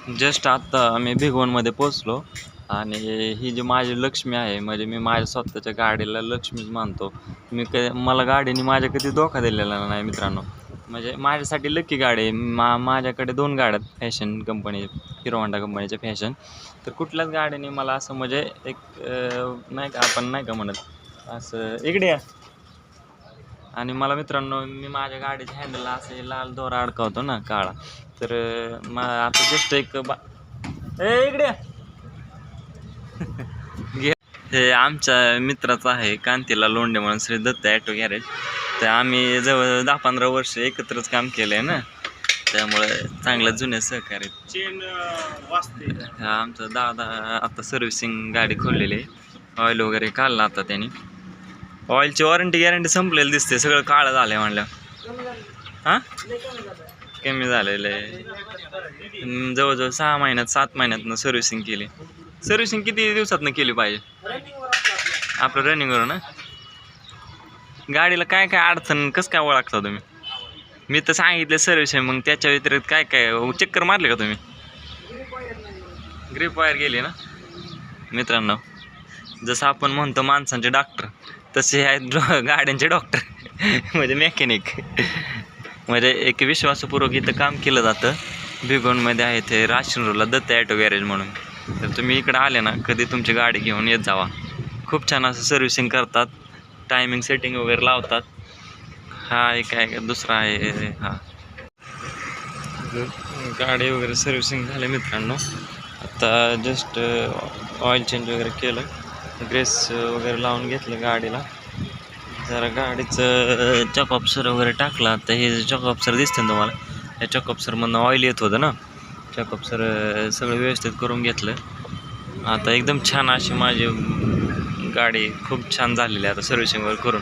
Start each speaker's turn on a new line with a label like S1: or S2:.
S1: Just आत्ता आम्ही भिगवणमध्ये पोचलो आणि ही जी माझी लक्ष्मी आहे म्हणजे मी माझ्या स्वतःच्या गाडीला लक्ष्मीच मानतो. मला गाडीने माझ्या कधी धोका दिलेला नाही मित्रांनो. म्हणजे माझ्यासाठी लकी गाडी आहे. माझ्याकडे 2 गाड्या आहेत फॅशन कंपनी, हिरो होंडा कंपनीच्या फॅशन. तर कुठल्याच गाडीने मला असं म्हणजे एक नाही का आपण नाही का म्हणत असं इकडे या. आणि मला मित्रांनो मी माझ्या गाडीच्या हँडलला असं हे लाल दोरा अडकवतो ना काळा. तर आता जस्ट एक इकडे हे आमच्या मित्राचं आहे कांतीला लोंढे म्हणून श्री दत्त ॲटो गॅरेज. तर आम्ही जवळ 10-15 वर्ष एकत्रच काम केलं आहे ना, त्यामुळे चांगलं जुने सहकार्य. आमचा दादा आता सर्व्हिसिंग गाडी खोललेली आहे. ऑइल वगैरे काढला आता त्यांनी. ऑइलची वॉरंटी गॅरंटी संपलेली दिसते, सगळं काळं झालं आहे म्हणलं. हां कमी झालेलं आहे. जवळजवळ 6 महिन्यात 7 महिन्यातनं सर्व्हिसिंग केली. सर्व्हिसिंग किती दिवसातनं केली पाहिजे आपलं रनिंगवर ना? गाडीला काय काय अडचण कसं काय ओळखता तुम्ही? मी तर सांगितलं सर्व्हिसिंग, मग त्याच्या व्यतिरिक्त काय काय चक्कर मारले का तुम्ही? ग्रिप वायर गेली ना मित्रांनो. जसं आपण म्हणतो माणसांचे डॉक्टर, तसे आहेत गाड्यांचे डॉक्टर म्हणजे मेकॅनिक. म्हणजे एक विश्वासपूर्वक इथं काम केलं जातं. भिगवणमध्ये आहे ते राशन रोडला दत्त ॲटो गॅरेज म्हणून. तर तुम्ही इकडं आले ना कधी तुमची गाडी घेऊन येत जावा. खूप छान असं सर्व्हिसिंग करतात, टायमिंग सेटिंग वगैरे लावतात. हा एक आहे दुसरा आहे हा. गाडी वगैरे सर्व्हिसिंग झाली मित्रांनो. आता जस्ट ऑइल चेंज वगैरे केलं, ग्रेस वगैरे लावून घेतलं गाडीला. जरा गाडीचं चॉक ऑप्सर वगैरे टाकला. तर हे चॉक ऑप्सर दिसतं तुम्हाला, या चॉक ऑप्सरमधनं ऑइल येत होतं ना. चॉक ऑप्सर सगळं व्यवस्थित करून घेतलं. आता एकदम छान अशी माझी गाडी खूप छान झालेली आहे आता सर्व्हिसिंग वगैरे करून.